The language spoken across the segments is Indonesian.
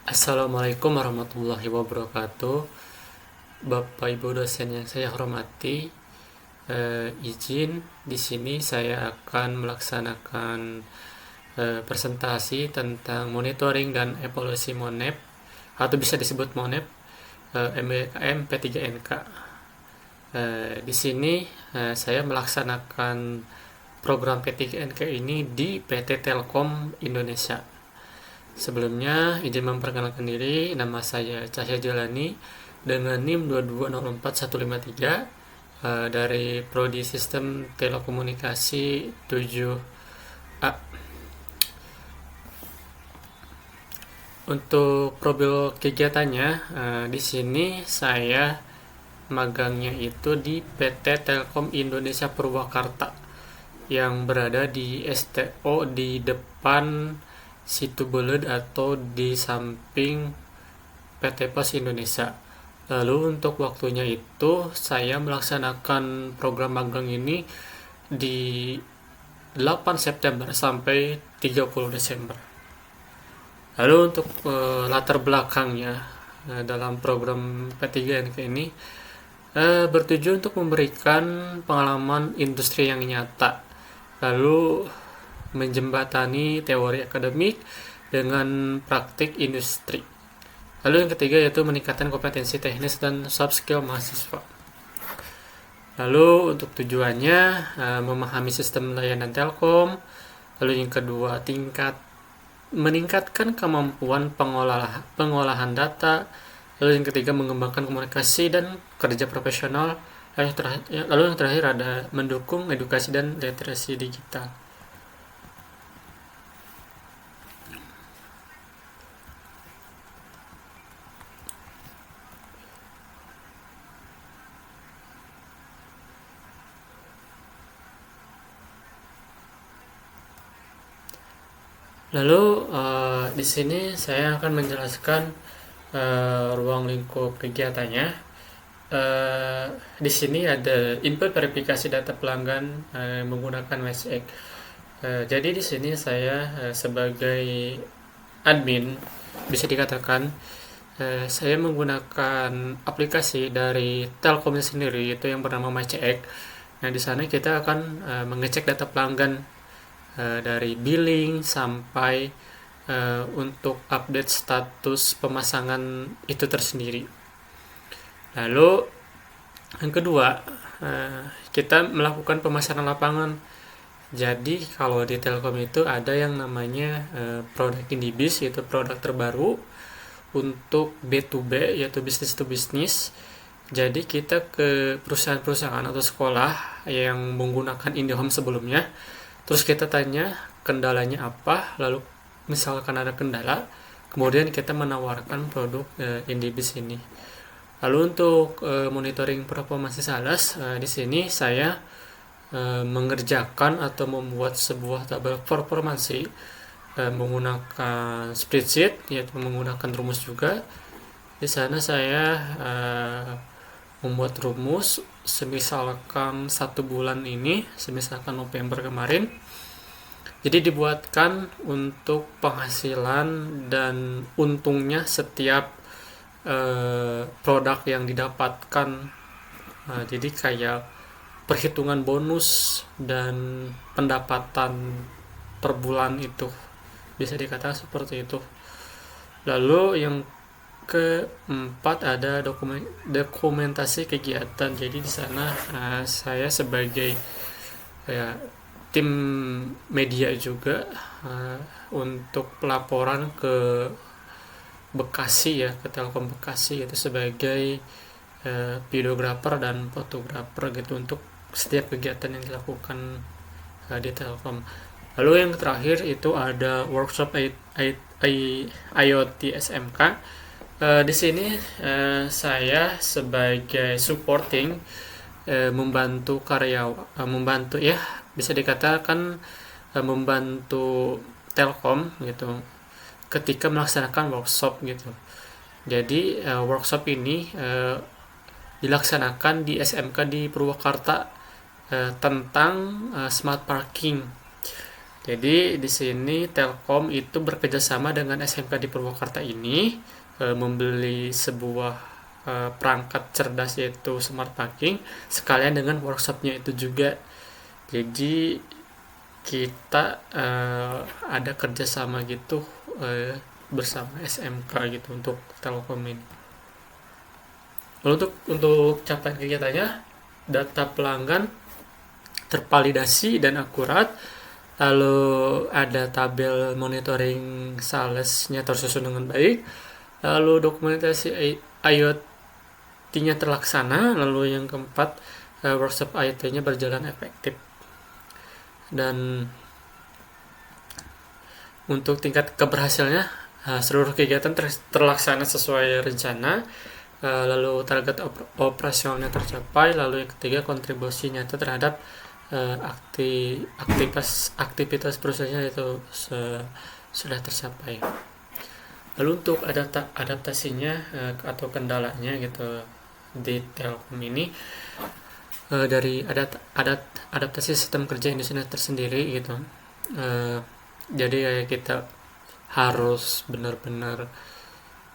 Assalamualaikum warahmatullahi wabarakatuh. Bapak Ibu dosen yang saya hormati, izin di sini saya akan melaksanakan presentasi tentang monitoring dan evaluasi MONEP atau bisa disebut MONEP MBKM P3NK. Di sini saya melaksanakan program P3NK ini di PT Telkom Indonesia. Sebelumnya, izin memperkenalkan diri, nama saya Cahya Jalani dengan NIM 2204153 dari Prodi Sistem Telekomunikasi 7A. Untuk profil kegiatannya, di sini saya magangnya itu di PT Telkom Indonesia Purwakarta yang berada di STO di depan Situ Bolet atau di samping PT Pos Indonesia. Lalu untuk waktunya itu saya melaksanakan program magang ini di 8 September sampai 30 Desember. Lalu untuk latar belakangnya dalam program P3NK ini bertujuan untuk memberikan pengalaman industri yang nyata, lalu menjembatani teori akademik dengan praktik industri. Lalu yang ketiga yaitu meningkatkan kompetensi teknis dan soft skill mahasiswa. Lalu untuk tujuannya memahami sistem layanan Telkom. Lalu yang kedua meningkatkan kemampuan pengolahan data. Lalu yang ketiga mengembangkan komunikasi dan kerja profesional. Lalu yang terakhir ada mendukung edukasi dan literasi digital. Lalu di sini saya akan menjelaskan ruang lingkup kegiatannya. Di sini ada input verifikasi data pelanggan menggunakan WhatsApp. Jadi di sini saya sebagai admin bisa dikatakan saya menggunakan aplikasi dari Telkom sendiri itu yang bernama MyCX. Nah di sana kita akan mengecek data pelanggan dari billing sampai untuk update status pemasangan itu tersendiri. Lalu yang kedua, kita melakukan pemasaran lapangan. Jadi kalau di Telkom itu ada yang namanya produk Indibis, yaitu produk terbaru untuk B2B, yaitu business to business. Jadi kita ke perusahaan-perusahaan atau sekolah yang menggunakan IndiHome sebelumnya, terus kita tanya kendalanya apa, lalu misalkan ada kendala, kemudian kita menawarkan produk Indibis ini. Lalu untuk monitoring performance sales, di sini saya mengerjakan atau membuat sebuah tabel performansi menggunakan spreadsheet, yaitu menggunakan rumus juga. Di sana saya membuat rumus semisalkan 1 bulan ini, semisalkan November kemarin, jadi dibuatkan untuk penghasilan dan untungnya setiap produk yang didapatkan. Jadi kayak perhitungan bonus dan pendapatan per bulan itu, bisa dikatakan seperti itu. Lalu yang keempat ada dokumentasi kegiatan. Jadi di sana saya sebagai tim media juga untuk pelaporan ke Bekasi, ya, ke Telkom Bekasi, itu sebagai videografer dan fotografer gitu untuk setiap kegiatan yang dilakukan di Telkom. Lalu yang terakhir itu ada workshop IoT SMK. Di sini saya sebagai supporting membantu membantu, ya, bisa dikatakan membantu Telkom gitu ketika melaksanakan workshop gitu. Jadi workshop ini dilaksanakan di SMK di Purwakarta tentang smart parking. Jadi di sini Telkom itu bekerjasama dengan SMK di Purwakarta ini membeli sebuah perangkat cerdas yaitu smart parking sekalian dengan workshopnya itu juga. Jadi kita ada kerjasama gitu bersama SMK gitu untuk Telkom ini. Lalu untuk capaian kegiatannya, data pelanggan tervalidasi dan akurat. Lalu ada tabel monitoring salesnya tersusun dengan baik. Lalu dokumentasi IoT-nya terlaksana. Lalu yang keempat, workshop IoT-nya berjalan efektif. Dan untuk tingkat keberhasilannya, seluruh kegiatan terlaksana sesuai rencana. Lalu target operasionalnya tercapai. Lalu yang ketiga, kontribusi nyata terhadap aktivitas perusahaannya itu sudah tercapai. Lalu untuk adaptasinya atau kendalanya gitu di Telkom ini, dari adaptasi sistem kerja Indonesia tersendiri gitu. Jadi kita harus benar-benar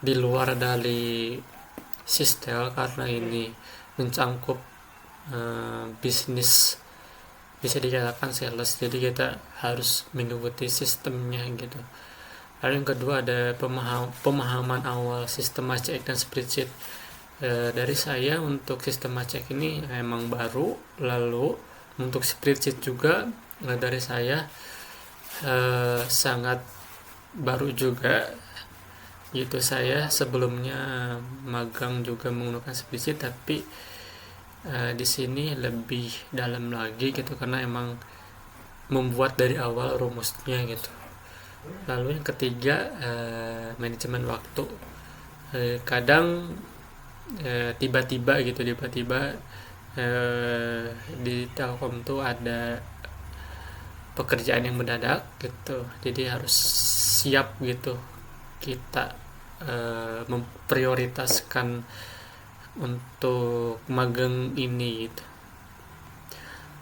di luar dari sistem karena ini mencangkup bisnis, bisa dikatakan sales, jadi kita harus mengikuti sistemnya gitu. Lalu yang kedua ada pemahaman awal sistem Acek dan spreadsheet. Dari saya untuk sistem Acek ini emang baru. Lalu untuk spreadsheet juga dari saya sangat baru juga gitu. Saya sebelumnya magang juga menggunakan spreadsheet, tapi di sini lebih dalam lagi gitu karena emang membuat dari awal rumusnya gitu. Lalu yang ketiga, manajemen waktu. Kadang tiba-tiba di Telkom tuh ada pekerjaan yang mendadak gitu, jadi harus siap gitu kita memprioritaskan untuk magang ini gitu.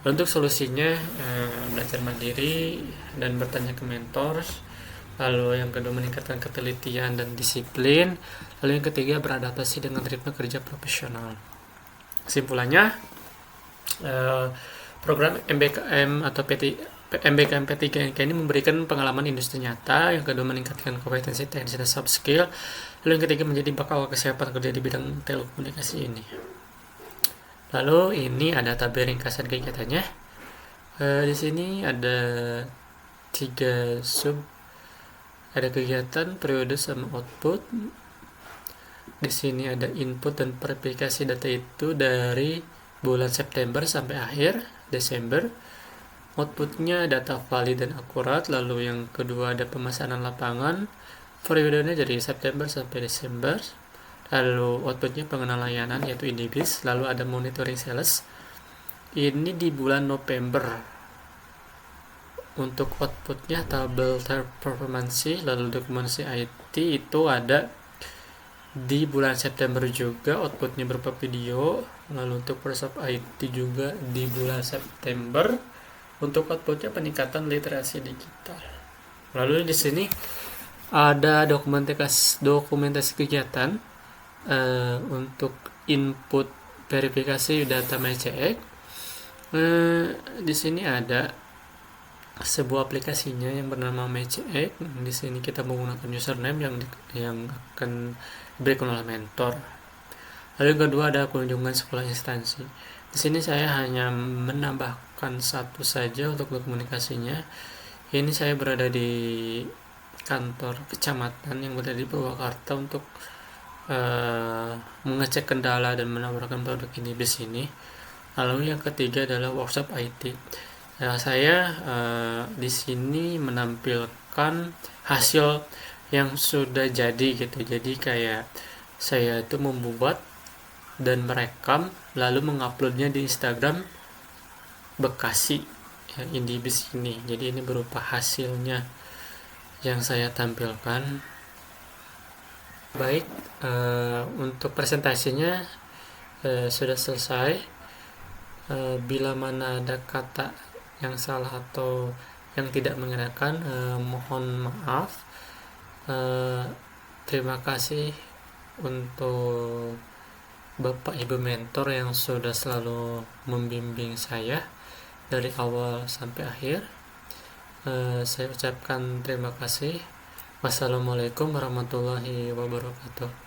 Untuk solusinya belajar mandiri dan bertanya ke mentor. Lalu yang kedua, meningkatkan ketelitian dan disiplin. Lalu yang ketiga, beradaptasi dengan ritme kerja profesional. Kesimpulannya, program MBKM atau MBKM P3K ini memberikan pengalaman industri nyata. Yang kedua, meningkatkan kompetensi teknis dan soft skill. Lalu yang ketiga, menjadi bakal kesiapan kerja di bidang telekomunikasi ini. Lalu ini ada tabel ringkasan kegiatannya. Di sini ada 3 sub. Ada kegiatan, periode, sama output. Di sini ada input dan verifikasi data itu dari bulan September sampai akhir Desember. Outputnya data valid dan akurat. Lalu yang kedua ada pemesanan lapangan. Periodenya dari September sampai Desember. Lalu outputnya pengenalan layanan yaitu IndiBiz. Lalu ada monitoring sales. Ini di bulan November. Untuk outputnya tabel performance. Lalu dokumentasi IT itu ada di bulan September juga, outputnya berupa video. Lalu untuk workshop IT juga di bulan September. Untuk outputnya peningkatan literasi digital. Lalu di sini ada dokumentasi kegiatan untuk input verifikasi data MyCX. Di sini ada sebuah aplikasinya yang bernama MyCX. Di sini kita menggunakan username yang akan diberikan oleh mentor. Lalu yang kedua ada kunjungan sekolah instansi. Di sini saya hanya menambahkan satu saja untuk komunikasinya. Ini saya berada di kantor kecamatan yang berada di Purwakarta untuk mengecek kendala dan menawarkan produk ini di sini. Lalu yang ketiga adalah workshop IT. Saya di sini menampilkan hasil yang sudah jadi gitu. Jadi kayak saya itu membuat dan merekam lalu menguploadnya di Instagram Bekasi IndiBiz ini. Jadi ini berupa hasilnya yang saya tampilkan. Baik, untuk presentasinya sudah selesai. Bila mana ada kata yang salah atau Yang tidak mengenakan, mohon maaf. Terima kasih untuk Bapak Ibu mentor yang sudah selalu membimbing saya dari awal sampai akhir. Saya ucapkan terima kasih. Wassalamualaikum warahmatullahi wabarakatuh.